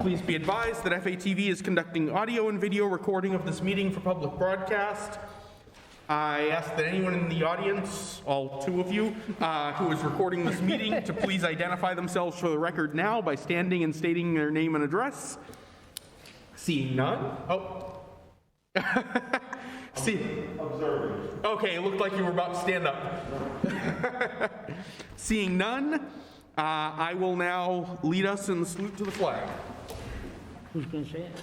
Please be advised that FATV is conducting audio and video recording of this meeting for public broadcast. I ask that anyone in the audience, all two of you, who is recording this meeting to please identify themselves for the record now by standing and stating their name and address. Seeing none? Oh. Observing. Okay, it looked like you were about to stand up. Seeing none, I will now lead us in the salute to the flag. Who's going to say it?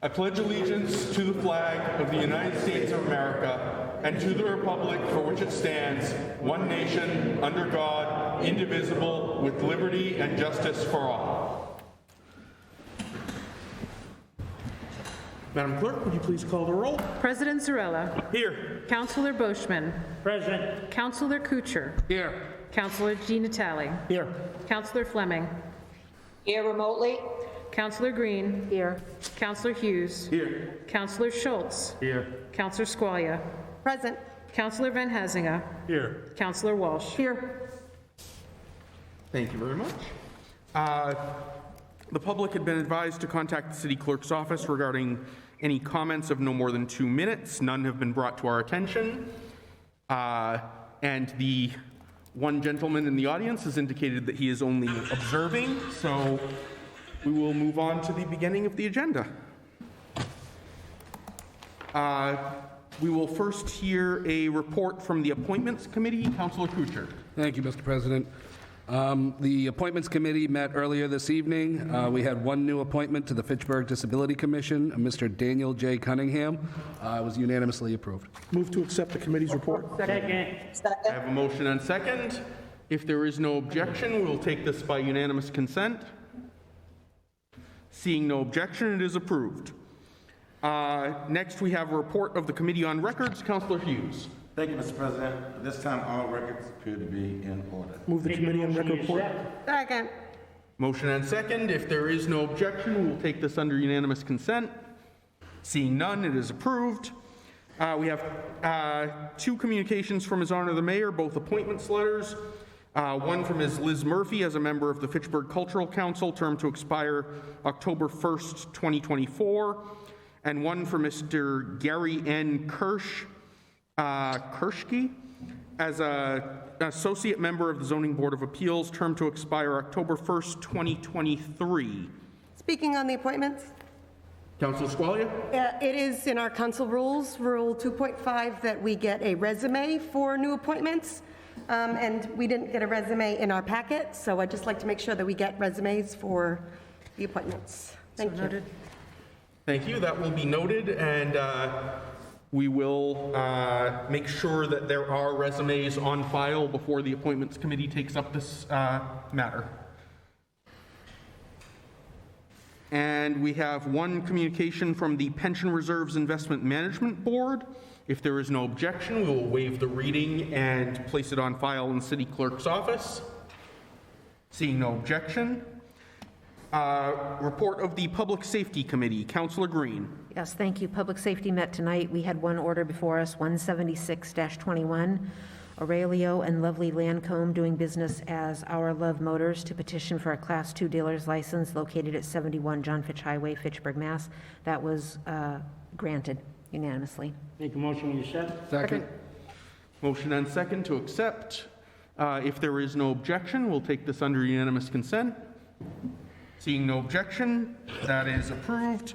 I pledge allegiance to the flag of the United States of America and to the republic for which it stands, one nation, under God, indivisible, with liberty and justice for all. Madam Clerk, would you please call the roll? President Zarella. Here. Councillor Boschman. Present. Councillor Kucher. Here. Councillor Di Natale. Here. Councillor Fleming. Here remotely. Councillor Green. Here. Councillor Hughes. Here. Councillor Schultz. Here. Councillor Squalia. Present. Councillor Van Hazinga. Here. Councillor Walsh. Here. Thank you very much. The public had been advised to contact the city clerk's office regarding any comments of no more than 2 minutes. None have been brought to our attention. And the one gentleman in the audience has indicated that he is only observing, so we will move on to the beginning of the agenda. We will first hear a report from the Appointments Committee. Councillor Kucher. Thank you, Mr. President. The Appointments Committee met earlier this evening. We had one new appointment to the Fitchburg Disability Commission, Mr. Daniel J. Cunningham. It was unanimously approved. Move to accept the committee's report. Second. I have a motion and second. If there is no objection, we will take this by unanimous consent. Seeing no objection, it is approved. Next, we have a report of the Committee on Records. Councillor Hughes. Thank you, Mr. President. At this time, all records appear to be in order. Move the committee on record report. Second. Motion and second. If there is no objection, we will take this under unanimous consent. Seeing none, it is approved. We have two communications from His Honor the Mayor, both appointments letters. One from Ms. Liz Murphy as a member of the Fitchburg Cultural Council, term to expire October 1st, 2024. And one for Mr. Gary N. Kirschke as an associate member of the Zoning Board of Appeals, term to expire October 1st, 2023. Speaking on the appointments, Councilor Squalia? it is in our council rules, Rule 2.5, that we get a resume for new appointments, and we didn't get a resume in our packet, so I'd just like to make sure that we get resumes for the appointments. Thank you. Thank you. That will be noted, and we will make sure that there are resumes on file before the Appointments Committee takes up this matter. And we have one communication from the Pension Reserves Investment Management Board. If there is no objection, we will waive the reading and place it on file in the City Clerk's office. Seeing no objection. Report of the Public Safety Committee. Councillor Green. Yes, thank you. Public Safety met tonight. We had one order before us, 176-21. Aurelio and Lovely Lancome doing business as Our Love Motors to petition for a Class 2 dealer's license located at 71 John Fitch Highway, Fitchburg, Mass. That was granted unanimously. Make a motion when you accept. Second. Motion and second to accept. If there is no objection, we'll take this under unanimous consent. Seeing no objection, that is approved.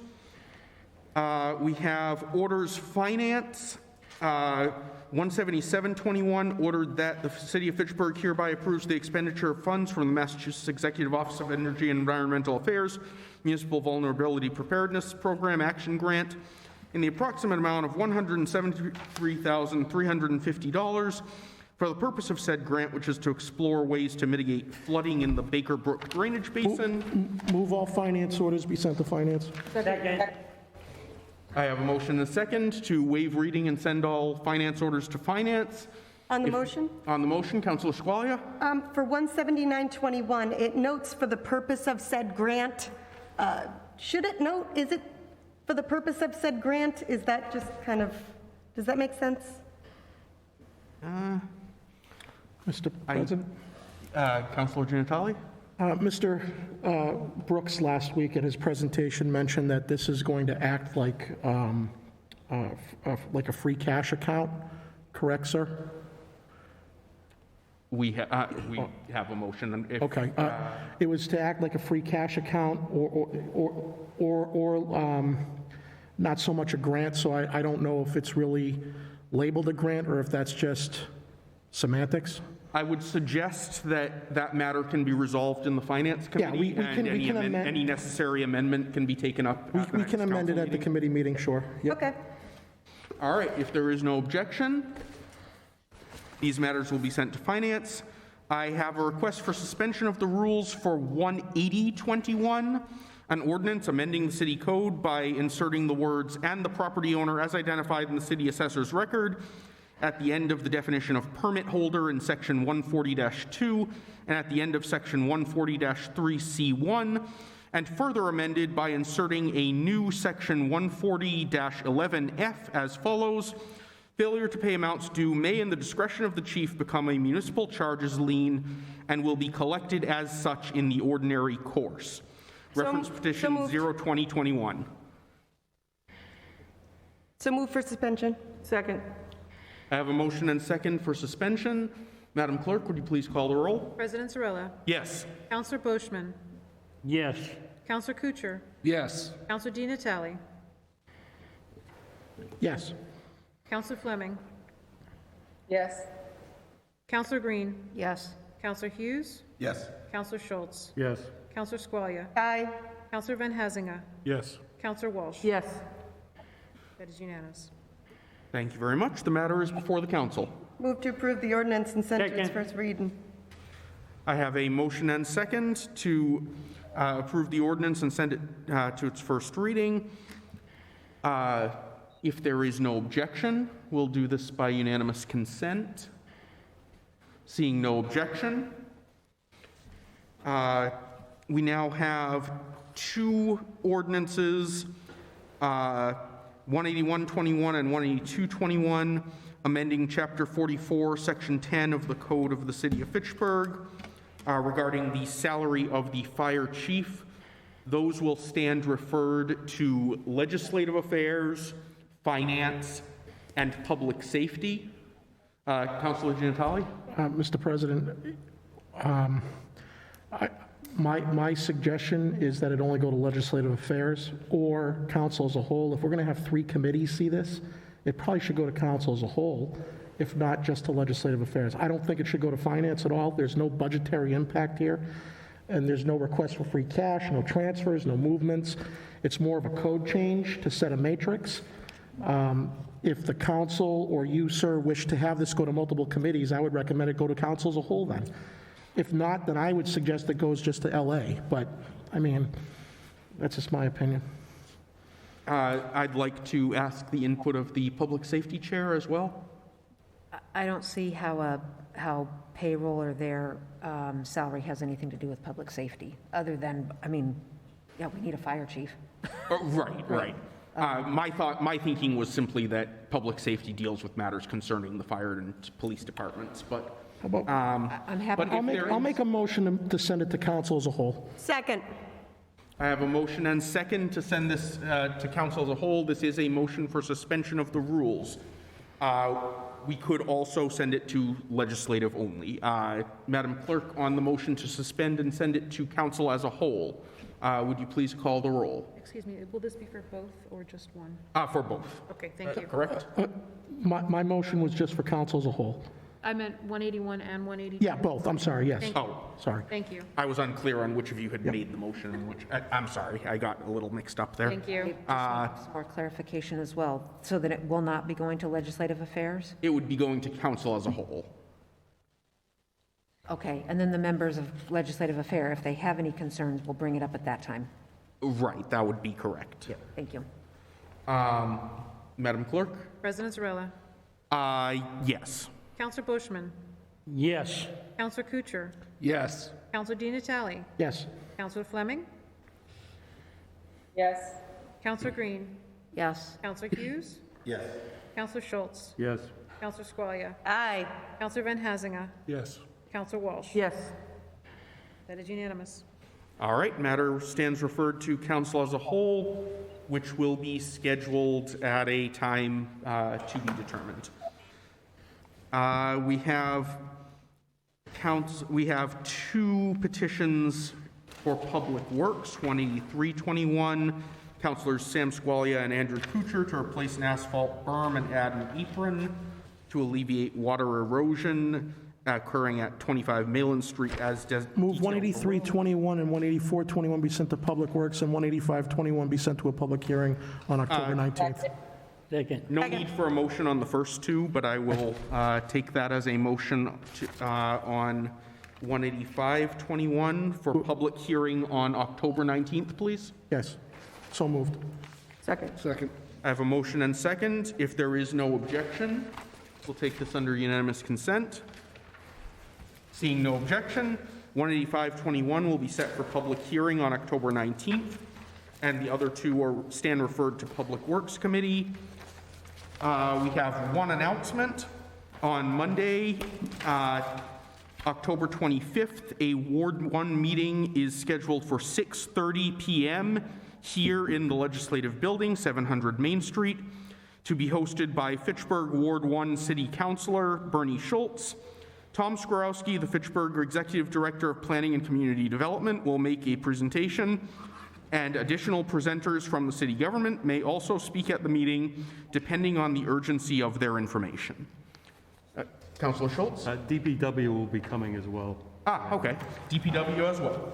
We have orders finance. 17721 ordered that the City of Fitchburg hereby approves the expenditure of funds from the Massachusetts Executive Office of Energy and Environmental Affairs Municipal Vulnerability Preparedness Program Action Grant in the approximate amount of $173,350 for the purpose of said grant, which is to explore ways to mitigate flooding in the Baker Brook Drainage Basin. Move all finance orders be sent to finance. Second. I have a motion and a second to waive reading and send all finance orders to finance. On the motion? On the motion, Councilor Squalia? For 17921, it notes for the purpose of said grant. Should it note, is it for the purpose of said grant? Is that just kind of, does that make sense? Mr. President? Councilor Di Natale? Mr. Brooks last week at his presentation mentioned that this is going to act like a free cash account, correct, sir? We have a motion. And if, Okay. It was to act like a free cash account or not so much a grant, so I don't know if it's really labeled a grant or if that's just semantics. I would suggest that that matter can be resolved in the Finance Yeah, Committee, and any necessary amendment can be taken up at the We next can amend it council at the meeting. committee meeting, sure. Yep. Okay. All right, if there is no objection, these matters will be sent to Finance. I have a request for suspension of the rules for 18021, an ordinance amending the city code by inserting the words "and the property owner as identified in the city assessor's record" at the end of the definition of permit holder in section 140-2 and at the end of section 140-3C1, and further amended by inserting a new section 140-11F as follows: failure to pay amounts due may, in the discretion of the chief, become a municipal charges lien and will be collected as such in the ordinary course. Reference petition moved. 02021. So move for suspension. Second. I have a motion and second for suspension. Madam Clerk, would you please call the roll? President Zarella. Yes. Counselor Boishman. Yes. Counselor Kuchar. Yes. Counselor Di Natale. Yes. Counselor Fleming. Yes. Counselor Green. Yes. Counselor Hughes. Yes. Counselor Schultz. Yes. Counselor Squalia. Aye. Counselor Van Hazinga. Yes. Counselor Walsh. Yes. That is unanimous. Thank you very much. The matter is before the council. Move to approve the ordinance and send it to its Second. first reading. I have a motion and second to approve the ordinance and send it to its first reading. If there is no objection, we'll do this by unanimous consent. Seeing no objection, we now have two ordinances, 18121 and 18221, amending Chapter 44, Section 10 of the Code of the City of Fitchburg regarding the salary of the fire chief. Those will stand referred to legislative affairs, finance, and public safety. Councilor Di Natale? Mr. President, my suggestion is that it only go to legislative affairs or council as a whole. If we're going to have three committees see this, it probably should go to council as a whole, if not just to legislative affairs. I don't think it should go to finance at all. There's no budgetary impact here, and there's no request for free cash, no transfers, no movements. It's more of a code change to set a matrix. If the council or you, sir, wish to have this go to multiple committees, I would recommend it go to council as a whole then. If not, then I would suggest it goes just to LA, but, I mean, that's just my opinion. I'd like to ask the input of the public safety chair as well. I don't see how payroll or their salary has anything to do with public safety, other than, I mean, yeah, we need a fire chief. Right. My thinking was simply that public safety deals with matters concerning the fire and police departments, but. How about, I'm happy. But if I'll make a motion to send it to council as a whole. Second. I have a motion and second to send this to council as a whole. This is a motion for suspension of the rules. We could also send it to legislative only. Madam Clerk, on the motion to suspend and send it to council as a whole, would you please call the roll? Excuse me, will this be for both or just one? For both. Okay, thank you. Correct? My motion was just for council as a whole. I meant 181 and 182. Yeah, both, I'm sorry, yes. Thank you. Sorry. Thank you. I was unclear on which of you had made the motion and which. I'm sorry, I got a little mixed up there. Thank you. Some more clarification as well, so that it will not be going to legislative affairs? It would be going to council as a whole. Okay, and then the members of legislative affair, if they have any concerns, will bring it up at that time. Right, that would be correct. Thank you. Madam Clerk? President Zarella. Yes. Counselor Boishman. Yes. Counselor Kuchar. Yes. Counselor Di Natale. Yes. Counselor Fleming. Yes. Counselor Green. Yes. Counselor Hughes. Yes. Counselor Schultz. Yes. Counselor Squalia. Aye. Counselor Van Hazinga. Yes. Counselor Walsh. Yes. That is unanimous. All right, matter stands referred to council as a whole, which will be scheduled at a time to be determined. We have two petitions for Public Works, 18321, Councilors Sam Squalia and Andrew Kuchar to replace an asphalt berm and add an apron to alleviate water erosion occurring at 25 Malin Street as Move detailed 18321 and 18421 be sent to Public Works, and 18521 be sent to a public hearing on October 19th. Second. No need for a motion on the first two, but I will take that as a motion on 18521 for public hearing on October 19th, please. Yes, so moved. Second. Second. I have a motion and second. If there is no objection, we'll take this under unanimous consent. Seeing no objection, 18521 will be set for public hearing on October 19th, and the other two stand referred to Public Works Committee. We have one announcement. On Monday, October 25th, a Ward 1 meeting is scheduled for 6:30 p.m. here in the Legislative Building, 700 Main Street, to be hosted by Fitchburg Ward 1 City Councilor Bernie Schultz. Tom Skorowski, the Fitchburg Executive Director of Planning and Community Development, will make a presentation, and additional presenters from the city government may also speak at the meeting, depending on the urgency of their information. Councilor Schultz? DPW will be coming as well. Okay. DPW as well.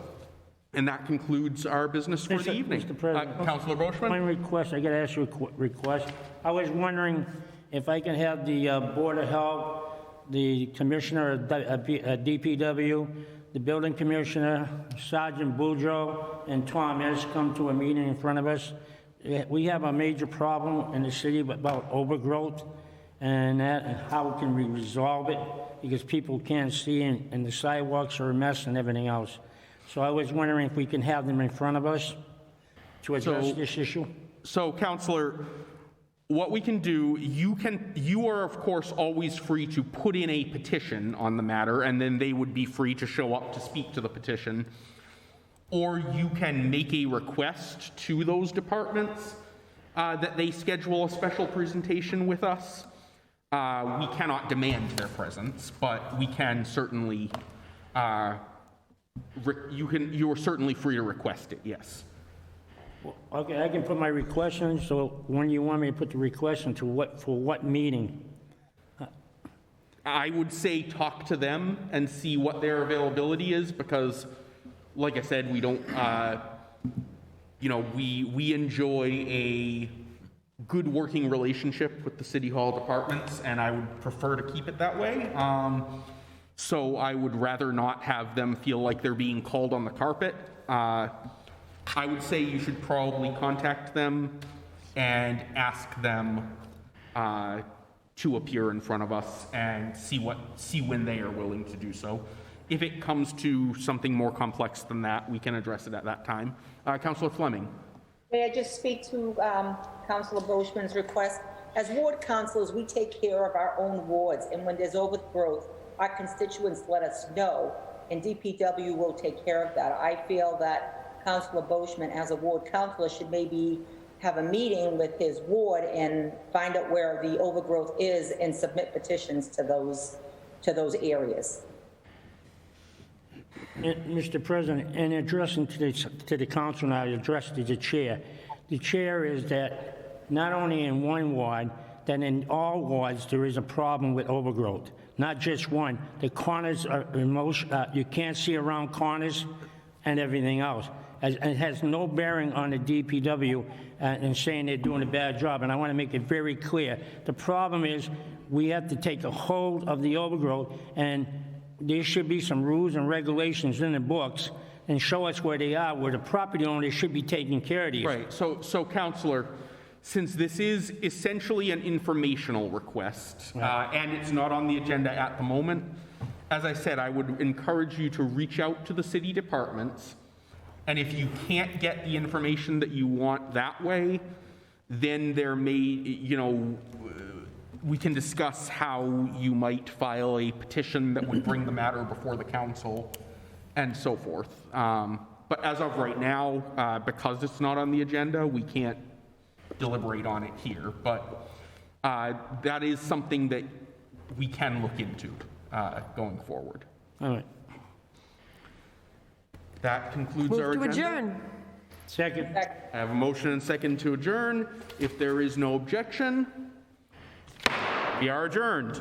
And that concludes our business for the evening. Mr. President. Councilor One Boschman? request, I got to ask you a request. I was wondering if I can have the Board of Health, the Commissioner of DPW, the Building Commissioner, Sergeant Boudreau, and Tom S. come to a meeting in front of us. We have a major problem in the city about overgrowth and how can we resolve it, because people can't see and the sidewalks are a mess and everything else. So I was wondering if we can have them in front of us to address this issue. So, Councilor, what we can do, you are, of course, always free to put in a petition on the matter, and then they would be free to show up to speak to the petition. Or you can make a request to those departments that they schedule a special presentation with us. We cannot demand their presence, but we can certainly, you are certainly free to request it, yes. Okay, I can put my request in, so when you want me to put the request in, for what meeting? I would say talk to them and see what their availability is, because, like I said, we don't, we enjoy a good working relationship with the City Hall departments, and I would prefer to keep it that way. So I would rather not have them feel like they're being called on the carpet. I would say you should probably contact them and ask them to appear in front of us and see when they are willing to do so. If it comes to something more complex than that, we can address it at that time. Councilor Fleming. May I just speak to Councilor Boschman's request? As ward councilors, we take care of our own wards, and when there's overgrowth, our constituents let us know, and DPW will take care of that. I feel that Councilor Boschman, as a ward councilor, should maybe have a meeting with his ward and find out where the overgrowth is and submit petitions to those areas. Mr. President, in addressing to the council, now I address to the chair. The chair is that not only in one ward, that in all wards there is a problem with overgrowth. Not just one. The corners are you can't see around corners and everything else. It has no bearing on the DPW and saying they're doing a bad job. And I want to make it very clear. The problem is we have to take a hold of the overgrowth, and there should be some rules and regulations in the books and show us where they are, where the property owners should be taking care of these. Right. So Councilor, since this is essentially an informational request, and it's not on the agenda at the moment, as I said, I would encourage you to reach out to the city departments, and if you can't get the information that you want that way, then there may, we can discuss how you might file a petition that would bring the matter before the council and so forth. But as of right now, because it's not on the agenda, we can't deliberate on it here. But that is something that we can look into going forward. All right. That concludes Move our to agenda. adjourn. Second. I have a motion and second to adjourn. If there is no objection, we are adjourned.